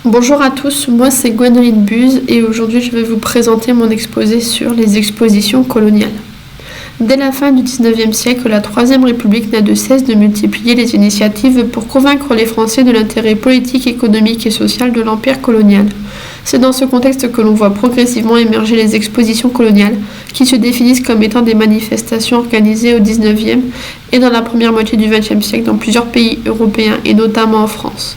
Bonjour à tous, moi c'est Gwendoline Buse et aujourd'hui je vais vous présenter mon exposé sur les expositions coloniales. Dès la fin du XIXe siècle, la Troisième République n'a de cesse de multiplier les initiatives pour convaincre les Français de l'intérêt politique, économique et social de l'empire colonial. C'est dans ce contexte que l'on voit progressivement émerger les expositions coloniales, qui se définissent comme étant des manifestations organisées au XIXe et dans la première moitié du XXe siècle dans plusieurs pays européens et notamment en France,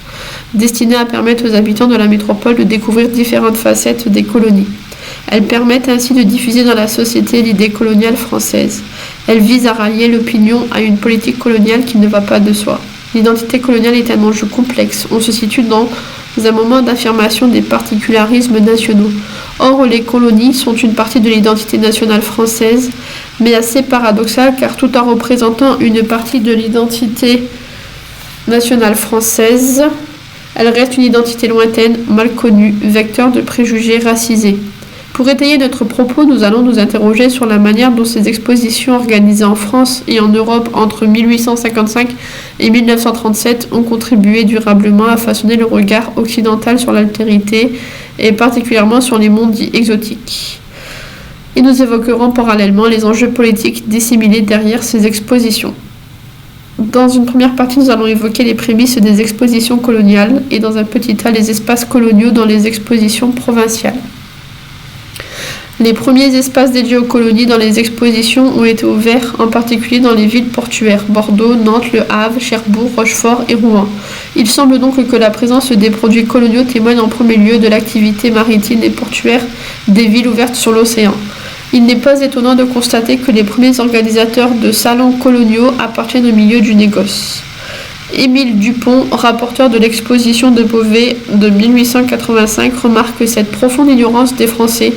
destinées à permettre aux habitants de la métropole de découvrir différentes facettes des colonies. Elles permettent ainsi de diffuser dans la société l'idée coloniale française. Elles visent à rallier l'opinion à une politique coloniale qui ne va pas de soi. L'identité coloniale est un enjeu complexe. On se situe dans un moment d'affirmation des particularismes nationaux. Or, les colonies sont une partie de l'identité nationale française, mais assez paradoxale car tout en représentant une partie de l'identité nationale française, elle reste une identité lointaine, mal connue, vecteur de préjugés racisés. Pour étayer notre propos, nous allons nous interroger sur la manière dont ces expositions organisées en France et en Europe entre 1855 et 1937 ont contribué durablement à façonner le regard occidental sur l'altérité et particulièrement sur les mondes dits exotiques. Et nous évoquerons parallèlement les enjeux politiques dissimulés derrière ces expositions. Dans une première partie, nous allons évoquer les prémices des expositions coloniales et dans un petit tas les espaces coloniaux dans les expositions provinciales. Les premiers espaces dédiés aux colonies dans les expositions ont été ouverts en particulier dans les villes portuaires, Bordeaux, Nantes, Le Havre, Cherbourg, Rochefort et Rouen. Il semble donc que la présence des produits coloniaux témoigne en premier lieu de l'activité maritime et portuaire des villes ouvertes sur l'océan. Il n'est pas étonnant de constater que les premiers organisateurs de salons coloniaux appartiennent au milieu du négoce. Émile Dupont, rapporteur de l'exposition de Beauvais de 1885, remarque cette profonde ignorance des Français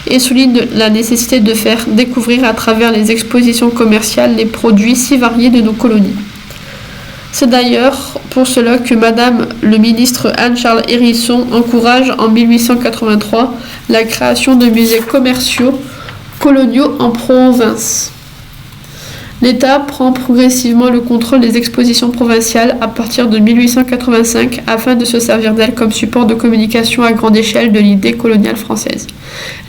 et souligne la nécessité de faire découvrir à travers les expositions commerciales les produits si variés de nos colonies. C'est d'ailleurs pour cela que Madame le ministre Anne-Charles Hérisson encourage en 1883 la création de musées commerciaux coloniaux en province. L'État prend progressivement le contrôle des expositions provinciales à partir de 1885 afin de se servir d'elles comme support de communication à grande échelle de l'idée coloniale française.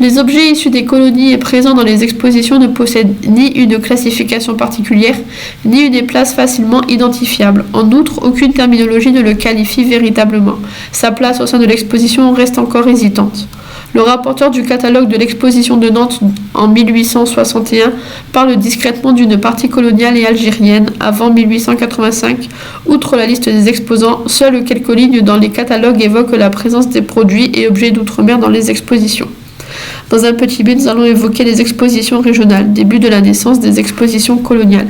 Les objets issus des colonies et présents dans les expositions ne possèdent ni une classification particulière, ni une place facilement identifiable. En outre, aucune terminologie ne le qualifie véritablement. Sa place au sein de l'exposition reste encore hésitante. Le rapporteur du catalogue de l'exposition de Nantes en 1861 parle discrètement d'une partie coloniale et algérienne avant 1885. Outre la liste des exposants, seules quelques lignes dans les catalogues évoquent la présence des produits et objets d'outre-mer dans les expositions. Dans un petit B, nous allons évoquer les expositions régionales, début de la naissance des expositions coloniales.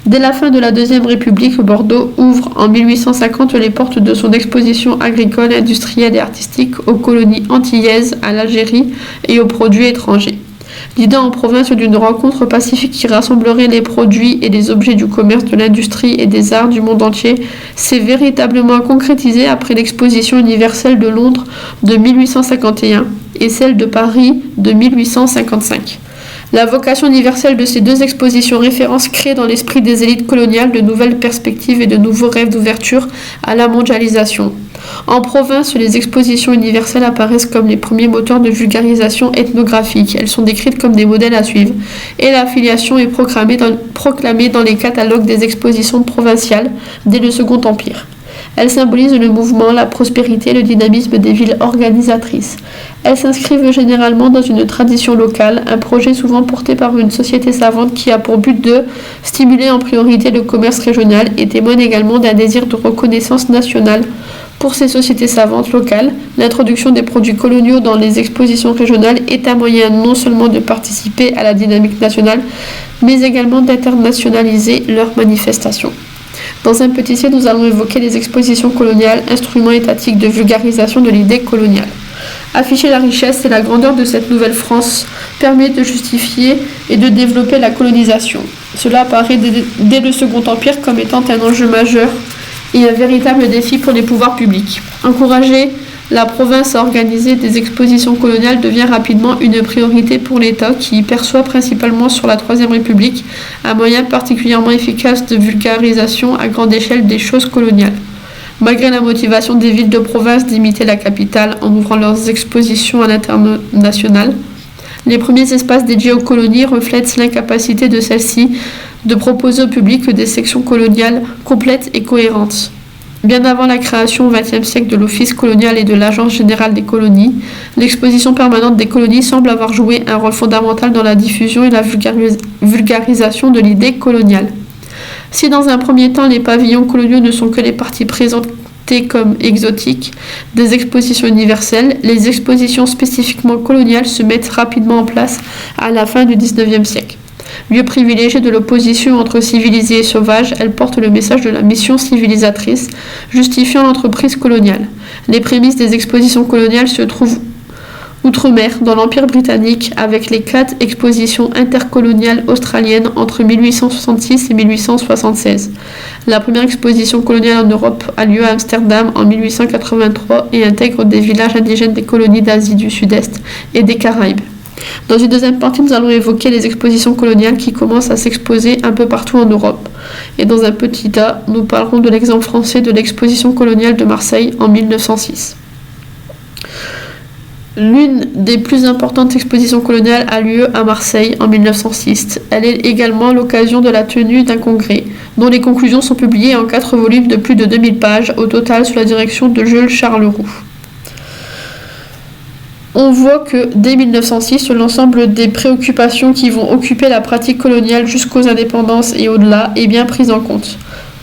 Dès la fin de la Deuxième République, Bordeaux ouvre en 1850 les portes de son exposition agricole, industrielle et artistique aux colonies antillaises, à l'Algérie et aux produits étrangers. L'idée en province d'une rencontre pacifique qui rassemblerait les produits et les objets du commerce, de l'industrie et des arts du monde entier s'est véritablement concrétisée après l'exposition universelle de Londres de 1851 et celle de Paris de 1855. La vocation universelle de ces deux expositions références crée dans l'esprit des élites coloniales de nouvelles perspectives et de nouveaux rêves d'ouverture à la mondialisation. En province, les expositions universelles apparaissent comme les premiers moteurs de vulgarisation ethnographique. Elles sont décrites comme des modèles à suivre et l'affiliation est proclamée dans les catalogues des expositions provinciales dès le Second Empire. Elles symbolisent le mouvement, la prospérité et le dynamisme des villes organisatrices. Elles s'inscrivent généralement dans une tradition locale, un projet souvent porté par une société savante qui a pour but de stimuler en priorité le commerce régional et témoigne également d'un désir de reconnaissance nationale. Pour ces sociétés savantes locales, l'introduction des produits coloniaux dans les expositions régionales est un moyen non seulement de participer à la dynamique nationale, mais également d'internationaliser leurs manifestations. Dans un petit C, nous allons évoquer les expositions coloniales, instruments étatiques de vulgarisation de l'idée coloniale. Afficher la richesse et la grandeur de cette nouvelle France permet de justifier et de développer la colonisation. Cela apparaît dès le Second Empire comme étant un enjeu majeur et un véritable défi pour les pouvoirs publics. Encourager la province à organiser des expositions coloniales devient rapidement une priorité pour l'État qui perçoit principalement sur la Troisième République un moyen particulièrement efficace de vulgarisation à grande échelle des choses coloniales. Malgré la motivation des villes de province d'imiter la capitale en ouvrant leurs expositions à l'international, les premiers espaces dédiés aux colonies reflètent l'incapacité de celles-ci de proposer au public des sections coloniales complètes et cohérentes. Bien avant la création au XXe siècle de l'Office colonial et de l'Agence générale des colonies, l'exposition permanente des colonies semble avoir joué un rôle fondamental dans la diffusion et la vulgarisation de l'idée coloniale. Si dans un premier temps les pavillons coloniaux ne sont que les parties présentées comme exotiques des expositions universelles, les expositions spécifiquement coloniales se mettent rapidement en place à la fin du XIXe siècle. Lieu privilégié de l'opposition entre civilisés et sauvages, elle porte le message de la mission civilisatrice, justifiant l'entreprise coloniale. Les prémices des expositions coloniales se trouvent outre-mer, dans l'Empire britannique, avec les 4 expositions intercoloniales australiennes entre 1866 et 1876. La première exposition coloniale en Europe a lieu à Amsterdam en 1883 et intègre des villages indigènes des colonies d'Asie du Sud-Est et des Caraïbes. Dans une deuxième partie, nous allons évoquer les expositions coloniales qui commencent à s'exposer un peu partout en Europe. Et dans un petit tas, nous parlerons de l'exemple français de l'exposition coloniale de Marseille en 1906. L'une des plus importantes expositions coloniales a lieu à Marseille en 1906. Elle est également l'occasion de la tenue d'un congrès, dont les conclusions sont publiées en 4 volumes de plus de 2000 pages, au total sous la direction de Jules Charleroux. On voit que dès 1906, l'ensemble des préoccupations qui vont occuper la pratique coloniale jusqu'aux indépendances et au-delà est bien prise en compte.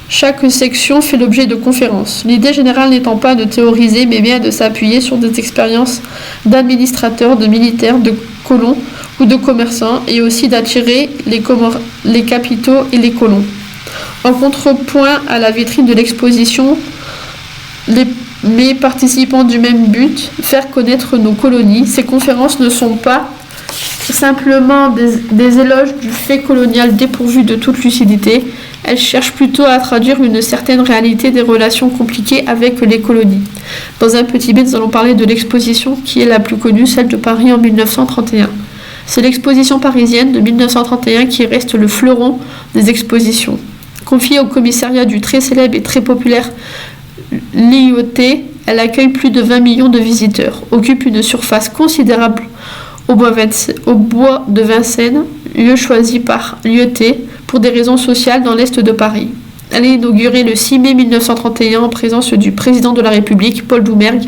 Chaque section fait l'objet de conférences, l'idée générale n'étant pas de théoriser mais bien de s'appuyer sur des expériences d'administrateurs, de militaires, de colons ou de commerçants et aussi d'attirer les capitaux et les colons. En contrepoint à la vitrine de l'exposition, mais participant du même but, faire connaître nos colonies, ces conférences ne sont pas simplement des éloges du fait colonial dépourvu de toute lucidité, elles cherchent plutôt à traduire une certaine réalité des relations compliquées avec les colonies. Dans un petit bit, nous allons parler de l'exposition qui est la plus connue, celle de Paris en 1931. C'est l'exposition parisienne de 1931 qui reste le fleuron des expositions. Confiée au commissariat du très célèbre et très populaire l'IOT, elle accueille plus de 20 millions de visiteurs, occupe une surface considérable au bois de Vincennes, lieu choisi par l'IET pour des raisons sociales dans l'est de Paris. Elle est inaugurée le 6 mai 1931 en présence du président de la République, Paul Doumergue,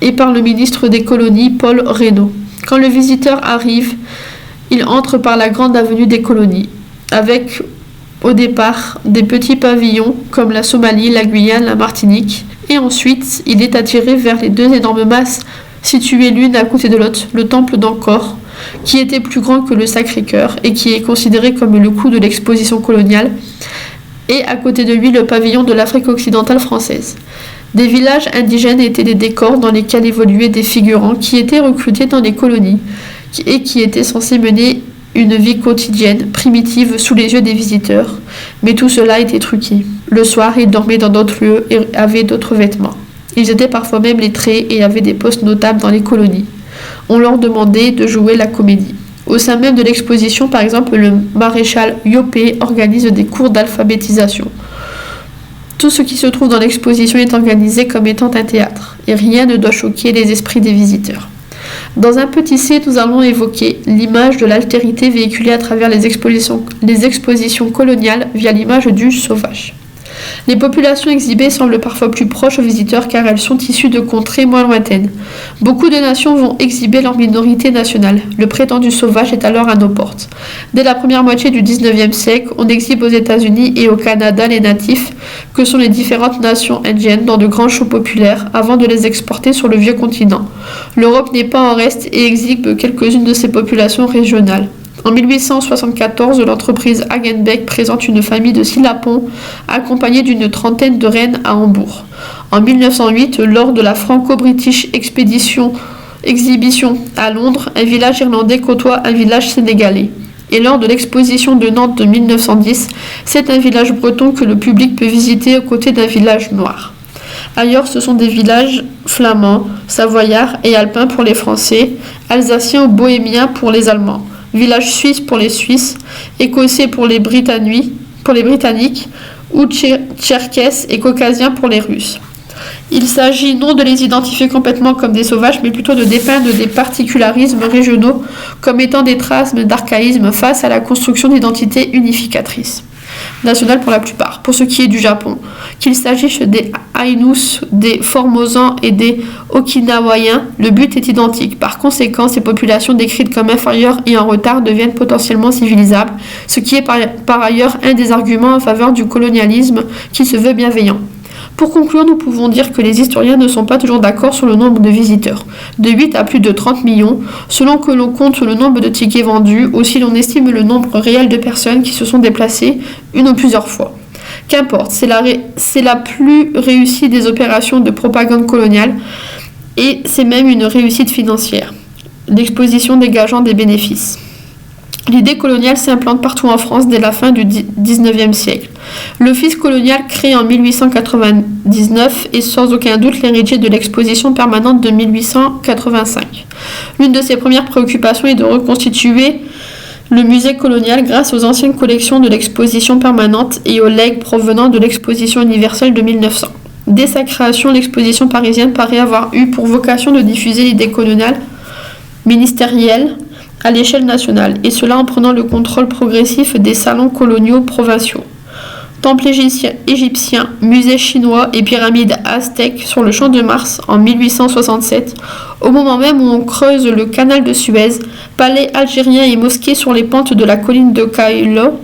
et par le ministre des colonies, Paul Reynaud. Quand le visiteur arrive, il entre par la grande avenue des colonies, avec au départ des petits pavillons comme la Somalie, la Guyane, la Martinique, et ensuite il est attiré vers les 2 énormes masses situées l'une à côté de l'autre, le temple d'Angkor, qui était plus grand que le Sacré-Cœur et qui est considéré comme le cou de l'exposition coloniale, et à côté de lui le pavillon de l'Afrique occidentale française. Des villages indigènes étaient des décors dans lesquels évoluaient des figurants qui étaient recrutés dans les colonies et qui étaient censés mener une vie quotidienne, primitive, sous les yeux des visiteurs. Mais tout cela était truqué. Le soir, ils dormaient dans d'autres lieux et avaient d'autres vêtements. Ils étaient parfois même lettrés et avaient des postes notables dans les colonies. On leur demandait de jouer la comédie. Au sein même de l'exposition, par exemple, le maréchal Joppé organise des cours d'alphabétisation. Tout ce qui se trouve dans l'exposition est organisé comme étant un théâtre, et rien ne doit choquer les esprits des visiteurs. Dans un petit C, nous allons évoquer l'image de l'altérité véhiculée à travers les expositions coloniales via l'image du sauvage. Les populations exhibées semblent parfois plus proches aux visiteurs car elles sont issues de contrées moins lointaines. Beaucoup de nations vont exhiber leur minorité nationale. Le prétendu sauvage est alors à nos portes. Dès la première moitié du XIXe siècle, on exhibe aux États-Unis et au Canada les natifs, que sont les différentes nations indiennes, dans de grands shows populaires, avant de les exporter sur le vieux continent. L'Europe n'est pas en reste et exhibe quelques-unes de ces populations régionales. En 1874, l'entreprise Hagenbeck présente une famille de 6 lapons accompagnée d'une trentaine de rennes à Hambourg. En 1908, lors de la Franco-British Exhibition à Londres, un village irlandais côtoie un village sénégalais. Et lors de l'exposition de Nantes de 1910, c'est un village breton que le public peut visiter aux côtés d'un village noir. Ailleurs, ce sont des villages flamands, savoyards et alpins pour les Français, alsaciens ou bohémiens pour les Allemands. Village suisse pour les Suisses, écossais pour les Britanniques ou tcherkesses et caucasiens pour les Russes. Il s'agit non de les identifier complètement comme des sauvages, mais plutôt de dépeindre des particularismes régionaux comme étant des traces d'archaïsme face à la construction d'identités unificatrices, nationales pour la plupart. Pour ce qui est du Japon, qu'il s'agisse des Ainus, des Formosans et des Okinawaiens, le but est identique. Par conséquent, ces populations décrites comme inférieures et en retard deviennent potentiellement civilisables, ce qui est par ailleurs un des arguments en faveur du colonialisme qui se veut bienveillant. Pour conclure, nous pouvons dire que les historiens ne sont pas toujours d'accord sur le nombre de visiteurs, de 8 à plus de 30 millions, selon que l'on compte le nombre de tickets vendus, ou si l'on estime le nombre réel de personnes qui se sont déplacées une ou plusieurs fois. Qu'importe, c'est la plus réussie des opérations de propagande coloniale, et c'est même une réussite financière, l'exposition dégageant des bénéfices. L'idée coloniale s'implante partout en France dès la fin du XIXe siècle. L'Office colonial, créé en 1899, est sans aucun doute l'héritier de l'exposition permanente de 1885. L'une de ses premières préoccupations est de reconstituer le musée colonial grâce aux anciennes collections de l'exposition permanente et aux legs provenant de l'exposition universelle de 1900. Dès sa création, l'exposition parisienne paraît avoir eu pour vocation de diffuser l'idée coloniale ministérielle à l'échelle nationale, et cela en prenant le contrôle progressif des salons coloniaux provinciaux. Temple égyptien, musée chinois et pyramides aztèques sur le champ de Mars en 1867, au moment même où on creuse le canal de Suez, palais algérien et mosquées sur les pentes de la colline de Kailo,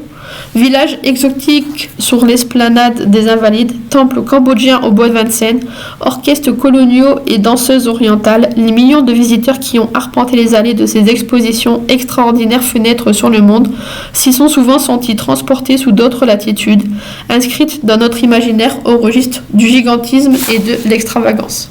village exotique sur l'esplanade des Invalides, temple cambodgien au bois de Vincennes, orchestres coloniaux et danseuses orientales, les millions de visiteurs qui ont arpenté les allées de ces expositions extraordinaires fenêtres sur le monde s'y sont souvent sentis transportés sous d'autres latitudes, inscrites dans notre imaginaire au registre du gigantisme et de l'extravagance.